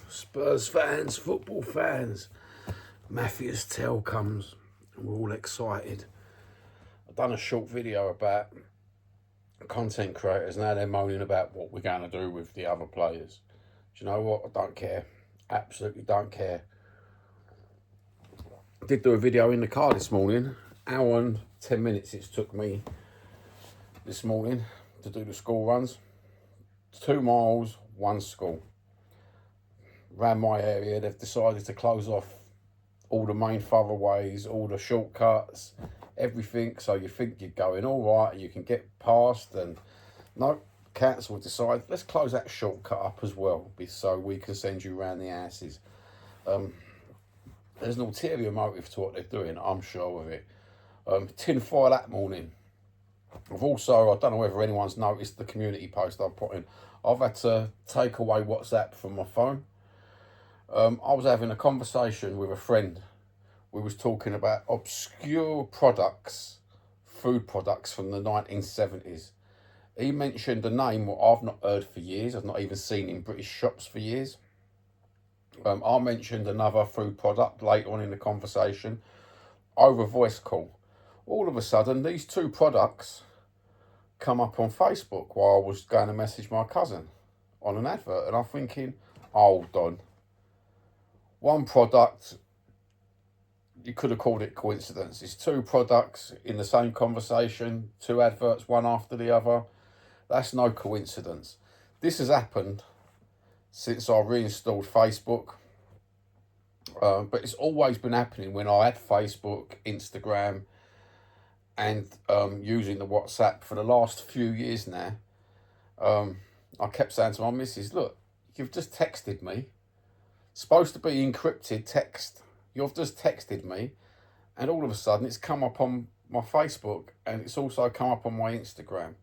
Spurs fans, football fans, Matthew's tell comes and we're all excited. I've done a short video about content creators. Now they're moaning about what we're going to do with the other players. Do you know what? I don't care. Absolutely don't care. I did do a video in the car this morning. Hour and 10 minutes it took me this morning to do the school runs. 2 miles, 1 school. Around my area, they've decided to close off all the main thoroughways, all the shortcuts, everything. So you think you're going all right and you can get past, and no, council decide let's close that shortcut up as well, so we can send you around the houses. There's an ulterior motive to what they're doing, I'm sure of it. Tinfoil that morning. I don't know whether anyone's noticed the community post I've put in. I've had to take away WhatsApp from my phone. I was having a conversation with a friend. We was talking about obscure products, food products from the 1970s. He mentioned a name what I've not heard for years. I've not even seen in British shops for years. I mentioned another food product later on in the conversation over voice call. All of a sudden, these 2 products come up on Facebook while I was going to message my cousin on an advert, and I'm thinking, hold on. One product, you could have called it coincidence. It's 2 products in the same conversation, 2 adverts, one after the other. That's no coincidence. This has happened since I reinstalled Facebook. But it's always been happening when I had Facebook, Instagram, and using the WhatsApp for the last few years now. I kept saying to my missus, look, you've just texted me. Supposed to be encrypted text. You've just texted me, and all of a sudden it's come up on my Facebook, and it's also come up on my Instagram,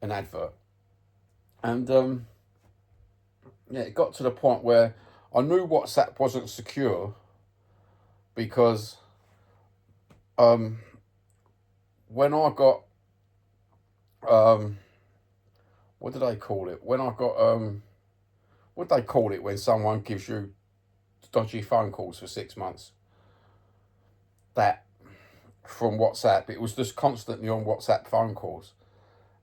an advert. And it got to the point where I knew WhatsApp wasn't secure because when I got what did they call it? When I got what they call it when someone gives you dodgy phone calls for 6 months? That from WhatsApp, it was just constantly on WhatsApp phone calls,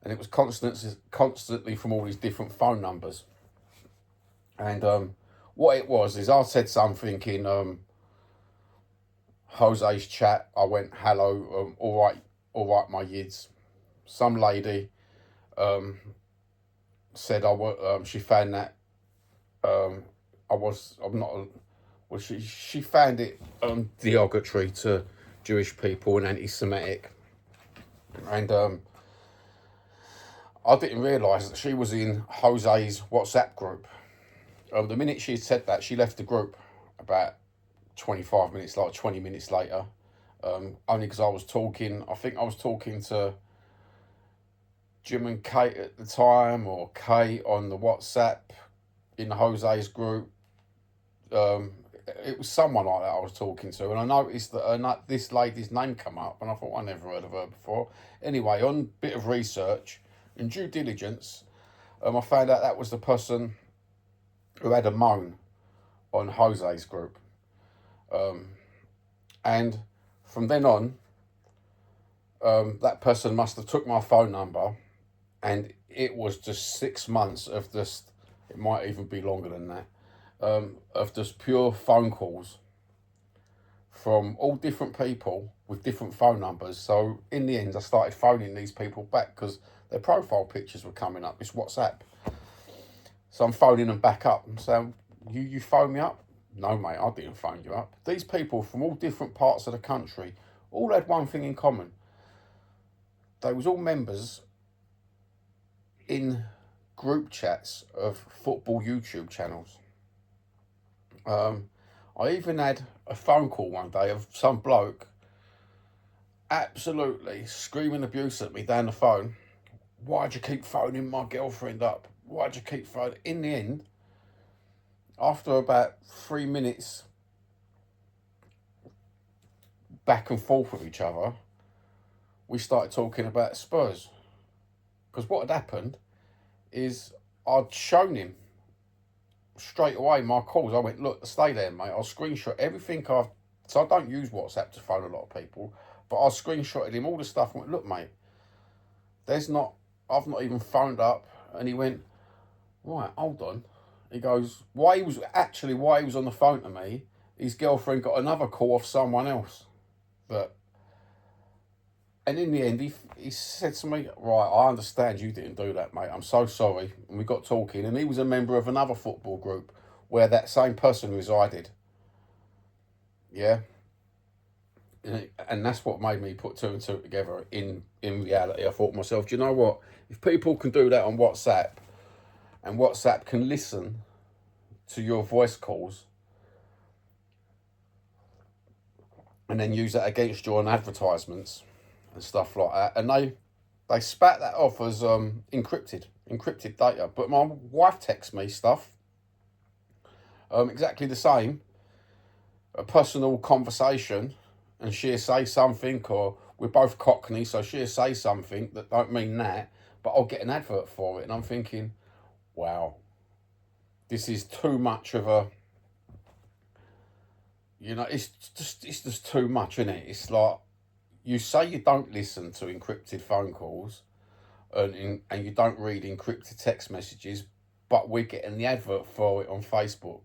and it was constantly from all these different phone numbers. And what it was is I said something in Jose's chat. I went, hello, all right, my yids. Some lady said she found that she found it derogatory to Jewish people and anti-Semitic, and I didn't realise that she was in Jose's WhatsApp group. The minute she said that, she left the group about 20 minutes later, only because I think I was talking to Jim and Kate at the time, or Kate on the WhatsApp in Jose's group. It was someone like that I was talking to, and I noticed that this lady's name come up, and I thought, I never heard of her before. Anyway, on a bit of research and due diligence, I found out that was the person who had a moan on Jose's group. And from then on, that person must have took my phone number, and it was just 6 months of just, it might even be longer than that, of just pure phone calls from all different people with different phone numbers. So in the end, I started phoning these people back because their profile pictures were coming up. It's WhatsApp. So I'm phoning them back up and saying, you phoned me up? No, mate, I didn't phone you up. These people from all different parts of the country all had one thing in common. They was all members in group chats of football YouTube channels. I even had a phone call one day of some bloke absolutely screaming abuse at me down the phone. Why'd you keep phoning my girlfriend up? Why'd you keep phoning? In the end, after about 3 minutes back and forth with each other, we started talking about Spurs. Because what had happened is I'd shown him straight away my calls. I went, look, stay there, mate. I'll screenshot everything I've. So I don't use WhatsApp to phone a lot of people, but I screenshotted him all the stuff and went, look, mate, I've not even phoned up. And he went, right, hold on. He goes, why he was on the phone to me, his girlfriend got another call off someone else. And in the end, he said to me, right, I understand you didn't do that, mate. I'm so sorry. And we got talking, and he was a member of another football group where that same person resided. Yeah. And that's what made me put two and two together. In reality, I thought to myself, do you know what? If people can do that on WhatsApp, and WhatsApp can listen to your voice calls and then use that against you on advertisements and stuff like that, and they spat that off as encrypted data. But my wife texts me stuff exactly the same, a personal conversation, and she'll say something, or we're both Cockney, so she'll say something that don't mean that, but I'll get an advert for it, and I'm thinking, wow, this is too much of a, it's just too much, isn't it? It's like, you say you don't listen to encrypted phone calls and you don't read encrypted text messages, but we're getting the advert for it on Facebook.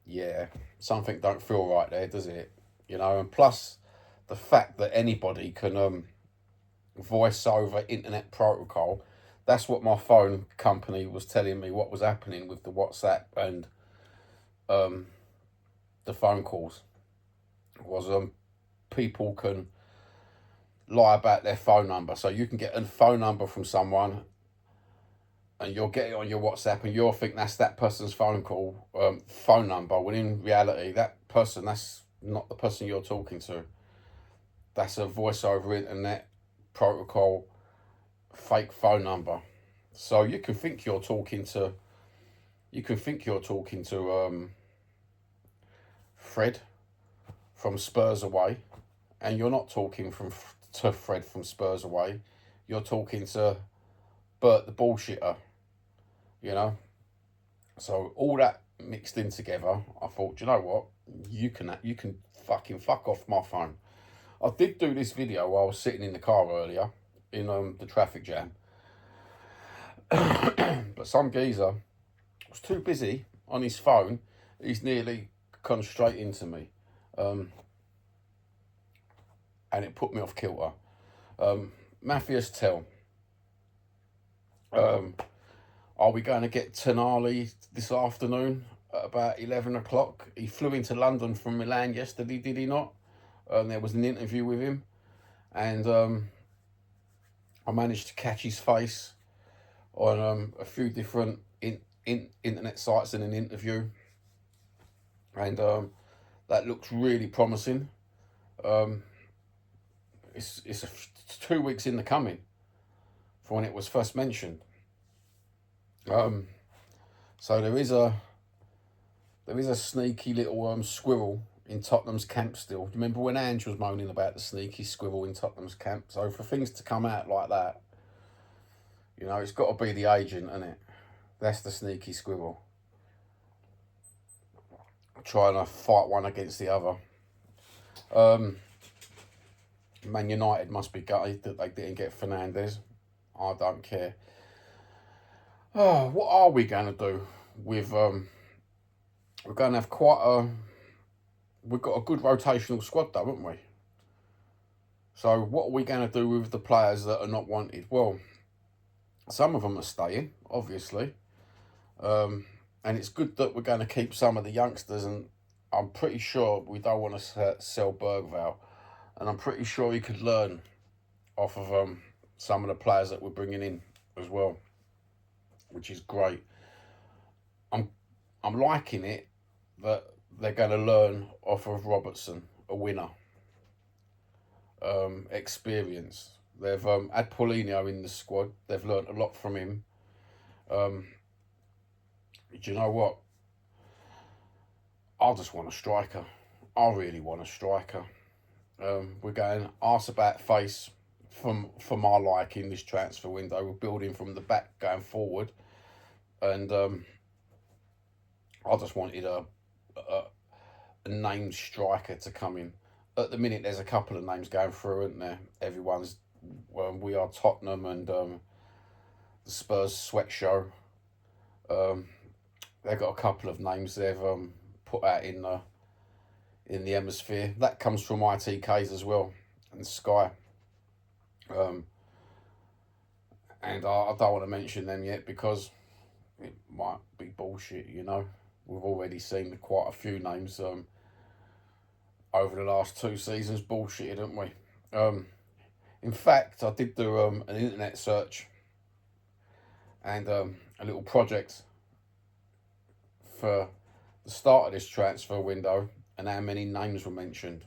Yeah, something don't feel right there, does it? And plus the fact that anybody can voice over internet protocol. That's what my phone company was telling me what was happening with the WhatsApp and the phone calls was people can lie about their phone number. So you can get a phone number from someone and you'll get it on your WhatsApp and you'll think that's that person's phone number, when in reality that's not the person you're talking to. That's a voice over internet protocol fake phone number. So you can think you're talking to Fred from Spurs Away, and you're not talking to Fred from Spurs Away. You're talking to Bert the bullshitter. So all that mixed in together, I thought, you know what, you can fucking fuck off my phone. I did do this video while I was sitting in the car earlier in the traffic jam, but some geezer was too busy on his phone. He's nearly come straight into me, and it put me off kilter. Matthias Tell, are we going to get Tonali this afternoon at about 11 o'clock? He flew into London from Milan yesterday, did he not? There was an interview with him, and I managed to catch his face on a few different internet sites in an interview, and that looks really promising. It's 2 weeks in the coming from when it was first mentioned. So there is a sneaky little squirrel in Tottenham's camp still. Do you remember when Ange was moaning about the sneaky squirrel in Tottenham's camp? So for things to come out like that, it's got to be the agent, isn't it? That's the sneaky squirrel, trying to fight one against the other. Man United must be gutted that they didn't get Fernandes. I don't care. Oh, what are we going to do with... we're going to have we've got a good rotational squad though, haven't we? So what are we going to do with the players that are not wanted? Well, some of them are staying, obviously. And it's good that we're going to keep some of the youngsters, and I'm pretty sure we don't want to sell Bergvall. And I'm pretty sure he could learn off of some of the players that we're bringing in as well, which is great. I'm liking it that they're going to learn off of Robertson, a winner. Experience. They've had Paulinho in the squad. They've learned a lot from him. Do you know what? I just want a striker. I really want a striker. We're going arse about face for my liking this transfer window. We're building from the back going forward, and I just wanted a named striker to come in. At the minute, there's a couple of names going through, isn't there? Everyone's we are Tottenham and the Spurs Sweat Show. They've got a couple of names they've put out in the hemisphere. That comes from ITKs as well and Sky. And I don't want to mention them yet because it might be bullshit, you know. We've already seen quite a few names over the last 2 seasons bullshitted, haven't we? In fact, I did do an internet search and a little project for the start of this transfer window and how many names were mentioned,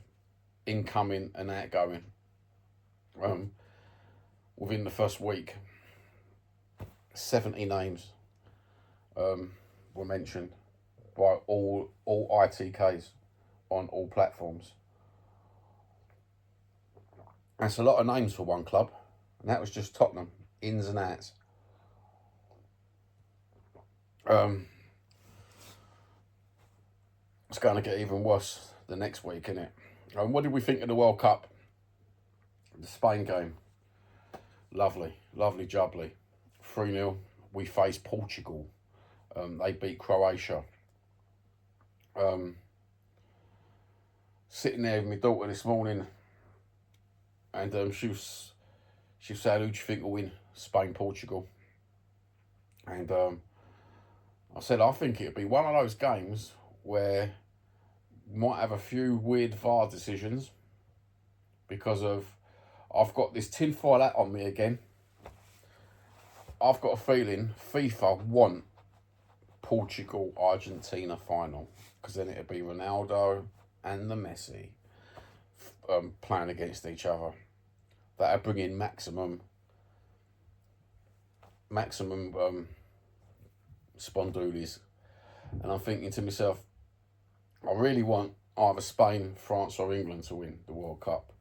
incoming and outgoing, within the first week. 70 names were mentioned by all ITKs on all platforms. That's a lot of names for one club, and that was just Tottenham, ins and outs. It's going to get even worse the next week, isn't it? What did we think of the World Cup? The Spain game. Lovely, lovely jubbly. 3-0. We faced Portugal. They beat Croatia. Sitting there with my daughter this morning, and she was saying, "Who do you think will win? Spain, Portugal?" And I said, "I think it'd be one of those games where you might have a few weird VAR decisions because of I've got this tinfoil hat on me again. I've got a feeling FIFA want Portugal-Argentina final because then it'd be Ronaldo and the Messi playing against each other. That'd bring in maximum spondoolies." And I'm thinking to myself, I really want either Spain, France or England to win the World Cup.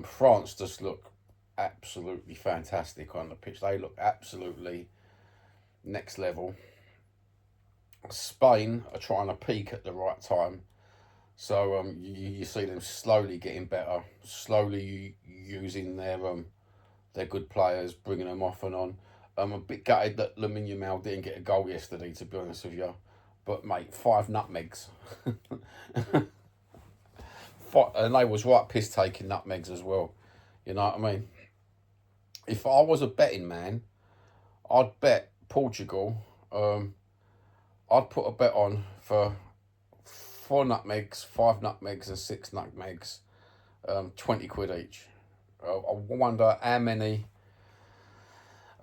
France just look absolutely fantastic on the pitch. They look absolutely next level. Spain are trying to peak at the right time. So you see them slowly getting better, slowly using their good players, bringing them off and on. I'm a bit gutted that Lamine Yamal didn't get a goal yesterday, to be honest with you. But mate, 5 nutmegs. And they was right piss taking nutmegs as well. You know what I mean? If I was a betting man, I'd bet Portugal. I'd put a bet on for 4 nutmegs, 5 nutmegs, and 6 nutmegs, 20 quid each. I wonder how many.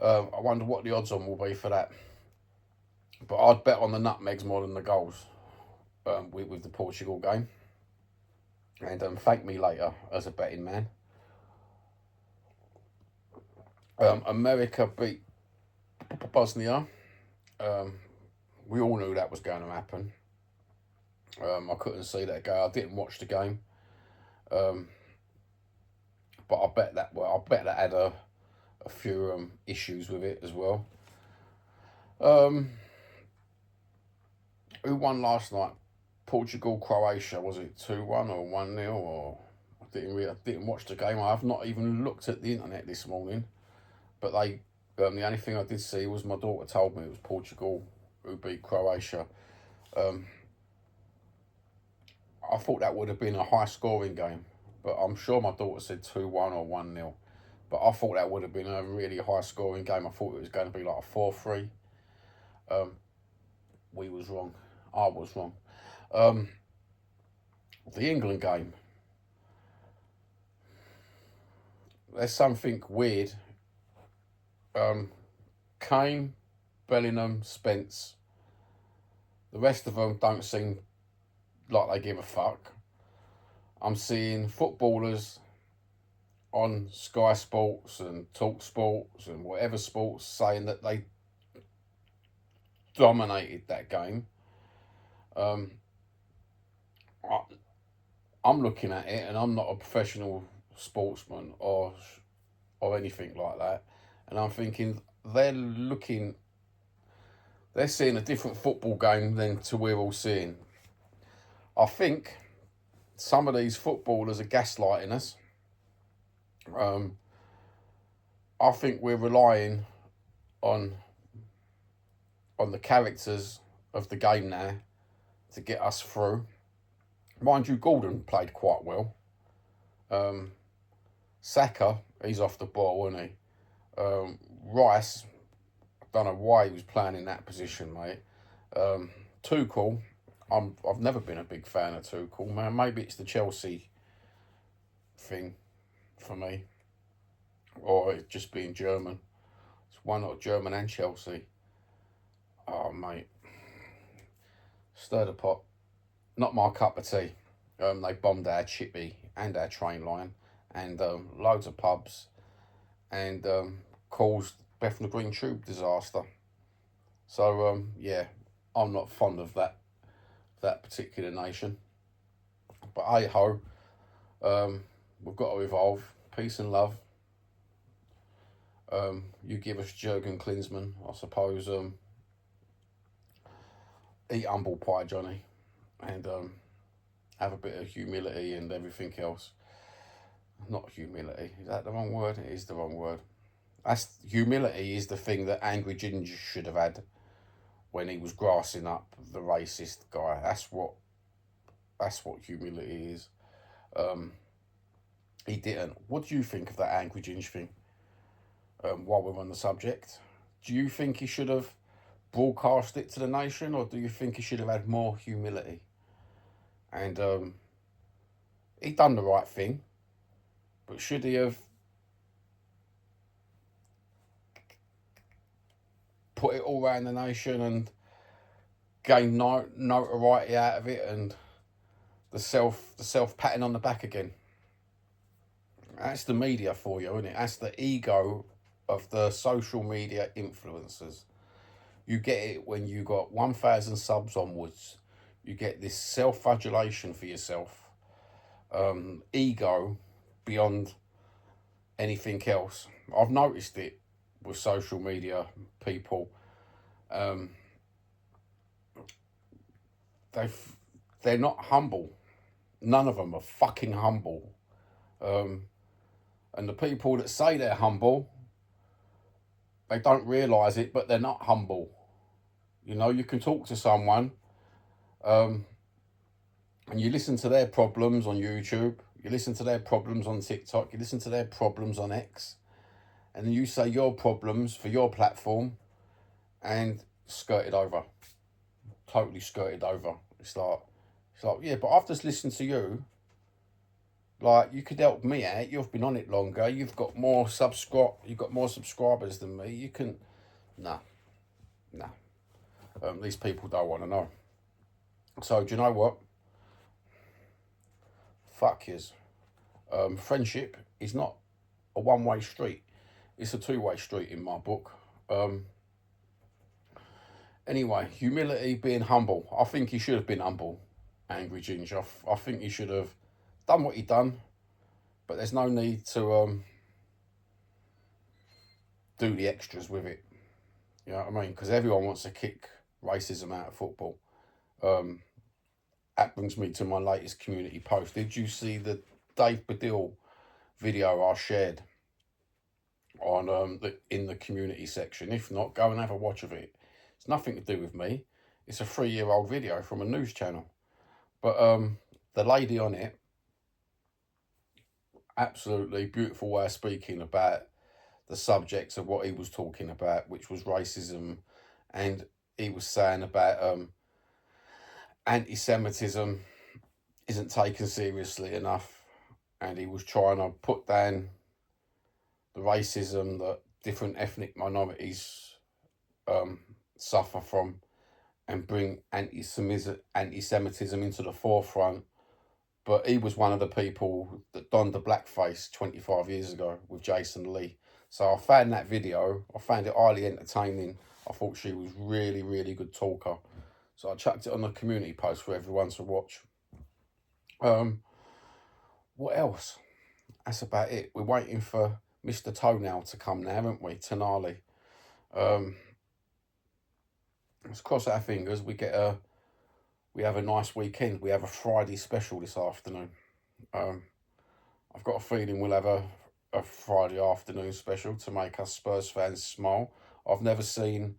I wonder what the odds on will be for that. But I'd bet on the nutmegs more than the goals with the Portugal game. And thank me later as a betting man. America beat Bosnia. We all knew that was going to happen. I couldn't see that go. I didn't watch the game. But I bet that had a few issues with it as well. Who won last night? Portugal, Croatia. Was it 2-1 or 1-0? Or I didn't watch the game. I have not even looked at the internet this morning. But the only thing I did see was my daughter told me it was Portugal who beat Croatia. I thought that would have been a high scoring game, but I'm sure my daughter said 2-1 or 1-0. But I thought that would have been a really high scoring game. I thought it was going to be like a 4-3. We was wrong. I was wrong. The England game. There's something weird. Kane, Bellingham, Spence. The rest of them don't seem like they give a fuck. I'm seeing footballers on Sky Sports and Talk Sports and whatever sports saying that they dominated that game. I'm looking at it and I'm not a professional sportsman or anything like that. And I'm thinking they're they're seeing a different football game than to we're all seeing. I think some of these footballers are gaslighting us. I think we're relying on the characters of the game now to get us through. Mind you, Gordon played quite well. Saka, he's off the ball, isn't he? Rice, I don't know why he was playing in that position, mate. Tuchel, I've never been a big fan of Tuchel, man. Maybe it's the Chelsea thing for me, or it just being German. It's why not German and Chelsea? Oh, mate, stir the pot. Not my cup of tea. They bombed our chippy and our train line, and loads of pubs, and caused Bethnal Green Tube disaster. So yeah, I'm not fond of that particular nation. But hey ho, we've got to evolve. Peace and love. You give us Jurgen Klinsmann, I suppose. Eat humble pie, Johnny, and have a bit of humility and everything else. Not humility. Is that the wrong word? It is the wrong word. Humility is the thing that Angry Ginger should have had when he was grassing up the racist guy. That's what humility is. He didn't. What do you think of that Angry Ginger thing? While we're on the subject, do you think he should have broadcast it to the nation, or do you think he should have had more humility? And he done the right thing, but should he have put it all around the nation and gain notoriety out of it, and the self patting on the back again? That's the media for you, isn't it? That's the ego of the social media influencers. You get it when you got 1,000 subs onwards. You get this self-flagellation for yourself, ego beyond anything else. I've noticed it with social media people. They're not humble. None of them are fucking humble. And the people that say they're humble, they don't realise it, but they're not humble. You know, you can talk to someone, and you listen to their problems on YouTube, you listen to their problems on TikTok, you listen to their problems on X, and then you say your problems for your platform, and skirted over. Totally skirted over. It's like, yeah, but I've just listened to you. Like, you could help me out. You've been on it longer. You've got more subscribers than me. You can... Nah. These people don't want to know. So, do you know what? Fuck yous. Friendship is not a one-way street. It's a two-way street in my book. Anyway, humility, being humble. I think he should have been humble, Angry Ginger. I think he should have done what he done, but there's no need to do the extras with it. You know what I mean? Because everyone wants to kick racism out of football. That brings me to my latest community post. Did you see the Dave Baddiel video I shared on in the community section? If not, go and have a watch of it. It's nothing to do with me. It's a 3-year-old video from a news channel. But the lady on it, absolutely beautiful way of speaking about the subjects of what he was talking about, which was racism, and he was saying about anti-Semitism isn't taken seriously enough, and he was trying to put down the racism that different ethnic minorities suffer from, and bring anti-Semitism into the forefront. But he was one of the people that donned the blackface 25 years ago with Jason Lee. So I found that video. I found it highly entertaining. I thought she was really, really good talker. So I chucked it on the community post for everyone to watch. What else? That's about it. We're waiting for Mr. Toenail to come now, haven't we? Tonali. let's cross our fingers. We have a nice weekend. We have a Friday special this afternoon. I've got a feeling we'll have a Friday afternoon special to make us Spurs fans smile. I've never seen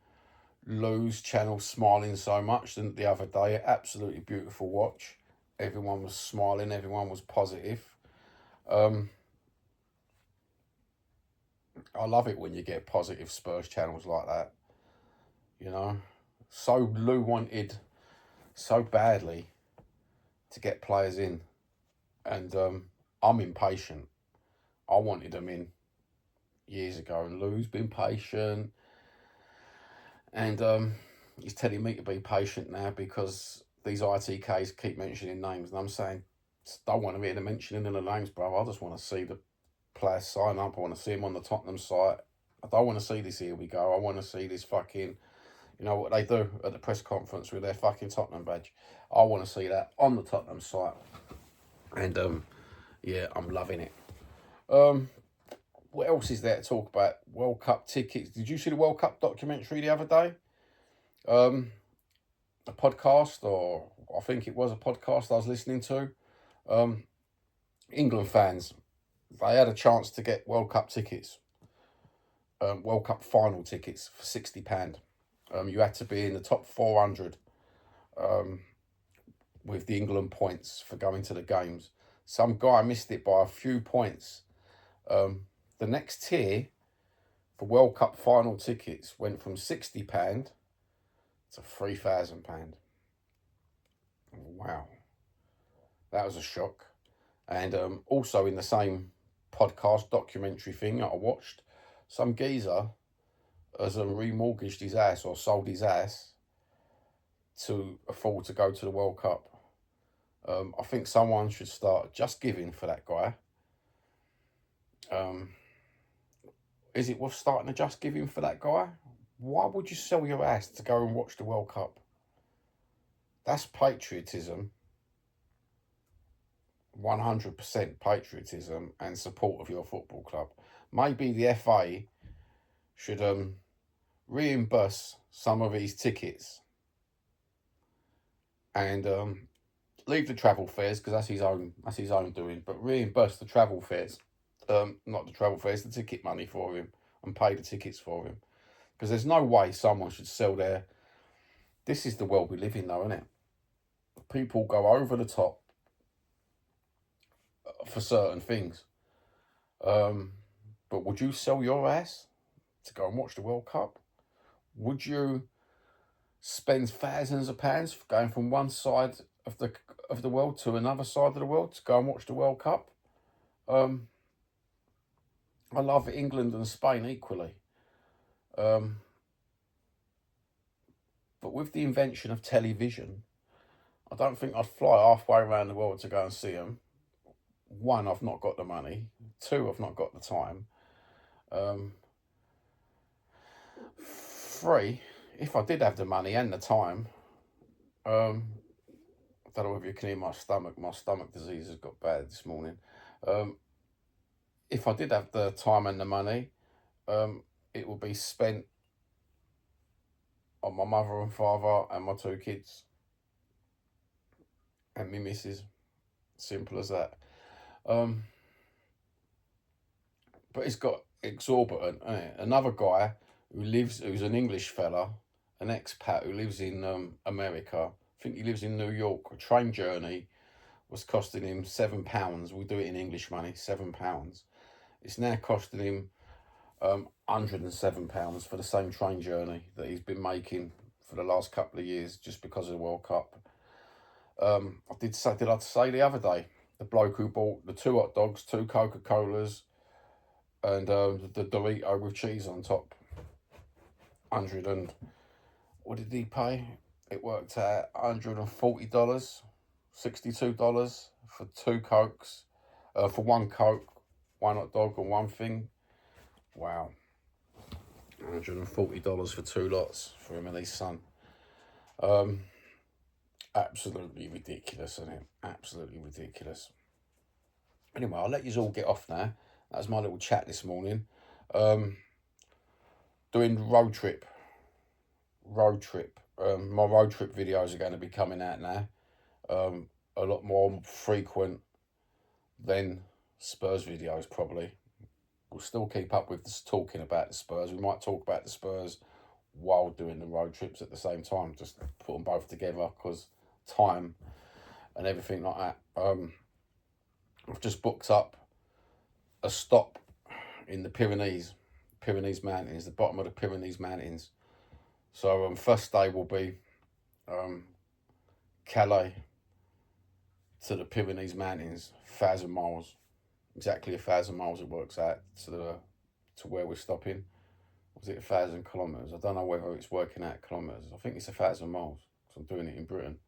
Lou's channel smiling so much than the other day. Absolutely beautiful watch. Everyone was smiling. Everyone was positive. I love it when you get positive Spurs channels like that. You know, so Lou wanted so badly to get players in, and I'm impatient. I wanted them in years ago, and Lou's been patient, and he's telling me to be patient now because these ITKs keep mentioning names, and I'm saying, don't want to be mentioning the names, bro. I just want to see the players sign up. I want to see them on the Tottenham site. I don't want to see this, here we go. I want to see this fucking, you know what they do at the press conference with their fucking Tottenham badge. I want to see that on the Tottenham site. And yeah, I'm loving it. What else is there to talk about? World Cup tickets. Did you see the World Cup documentary the other day? A podcast, or I think it was a podcast I was listening to. England fans, they had a chance to get World Cup tickets. World Cup final tickets for £60. You had to be in the top 400 with the England points for going to the games. Some guy missed it by a few points. The next tier for World Cup final tickets went from £60 to £3,000. Wow. That was a shock. And also in the same podcast documentary thing that I watched, some geezer has remortgaged his ass or sold his ass to afford to go to the World Cup. I think someone should start just giving for that guy. Is it worth starting a just giving for that guy? Why would you sell your ass to go and watch the World Cup? That's patriotism. 100% patriotism and support of your football club. Maybe the FA should reimburse some of these tickets and leave the travel fares, because that's his own doing, but reimburse the travel fares, not the travel fares, the ticket money for him, and pay the tickets for him, because there's no way someone should sell their. This is the world we live in, though, isn't it? People go over the top for certain things. But would you sell your ass to go and watch the World Cup? Would you spend thousands of pounds going from one side of the world to another side of the world to go and watch the World Cup? I love England and Spain equally. But with the invention of television, I don't think I'd fly halfway around the world to go and see them. One, I've not got the money. Two, I've not got the time. Three, if I did have the money and the time, I don't know if you can hear my stomach disease has got bad this morning. If I did have the time and the money, it would be spent on my mother and father and my two kids and me missus. Simple as that. But it's got exorbitant. Another guy who's an English fella, an expat who lives in America. I think he lives in New York. A train journey was costing him £7. We do it in English money, £7. It's now costing him £107 for the same train journey that he's been making for the last couple of years just because of the World Cup. Did I say the other day, the bloke who bought the 2 hot dogs, 2 Coca-Colas, and the Dorito with cheese on top. What did he pay? It worked out $140, $62 for 2 Cokes, for 1 Coke, 1 hot dog and 1 thing. Wow. $140 for 2 lots for him and his son. Absolutely ridiculous, isn't it? Absolutely ridiculous. Anyway, I'll let you all get off now. That was my little chat this morning. Doing road trip my road trip videos are going to be coming out now. A lot more frequent than Spurs videos, probably. We'll still keep up with this talking about the Spurs. We might talk about the Spurs while doing the road trips at the same time. Just put them both together because time and everything like that. I've just booked up a stop in the Pyrenees Mountains, the bottom of the Pyrenees Mountains. So first day will be Calais to the Pyrenees Mountains, 1,000 miles, exactly 1,000 miles it works out to where we're stopping. Was it 1,000 kilometres? I don't know whether it's working out kilometres. I think it's 1,000 miles. So I'm doing it in Britain.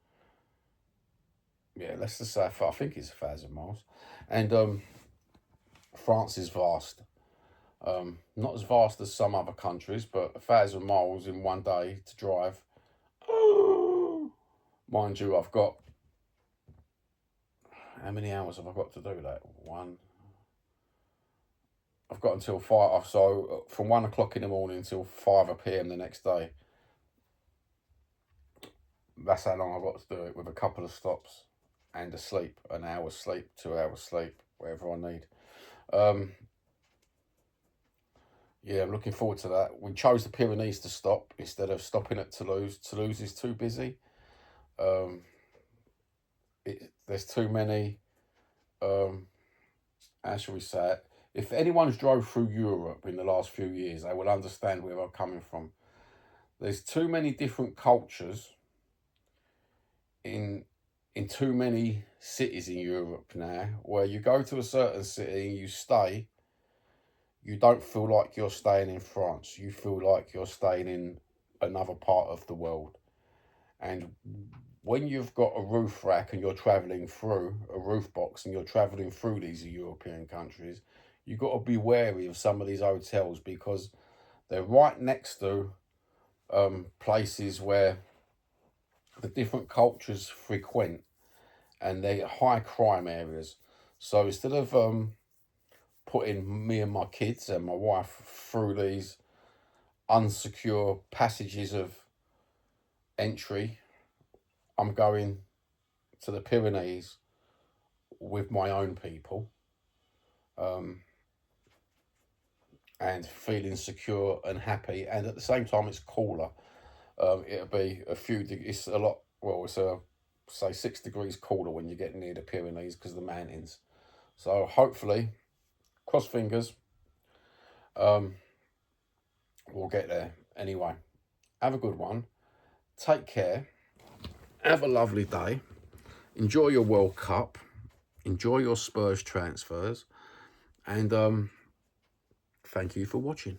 Yeah, let's just say I think it's 1,000 miles. And France is vast. Not as vast as some other countries, but 1,000 miles in one day to drive. Mind you, I've got, how many hours have I got to do that? I've got until 5, so from 1 o'clock in the morning until 5 p.m. the next day. That's how long I've got to do it, with a couple of stops and a sleep, an hour's sleep, 2 hours sleep, whatever I need. Yeah, I'm looking forward to that. We chose the Pyrenees to stop instead of stopping at Toulouse. Toulouse is too busy. There's too many, how shall we say it? If anyone's drove through Europe in the last few years, they will understand where I'm coming from. There's too many different cultures in too many cities in Europe now, where you go to a certain city and you stay, you don't feel like you're staying in France. You feel like you're staying in another part of the world. And when you've got a roof rack and you're travelling through a roof box and you're travelling through these European countries, you've got to be wary of some of these hotels, because they're right next to places where the different cultures frequent, and they're high crime areas. So instead of putting me and my kids and my wife through these unsecure passages of entry, I'm going to the Pyrenees with my own people, and feeling secure and happy, and at the same time it's cooler. It'll be it's a lot, well, it's say 6 degrees cooler when you get near the Pyrenees because of the mountains. So hopefully, cross fingers, we'll get there. Anyway, have a good one. Take care. Have a lovely day. Enjoy your World Cup. Enjoy your Spurs transfers. And thank you for watching.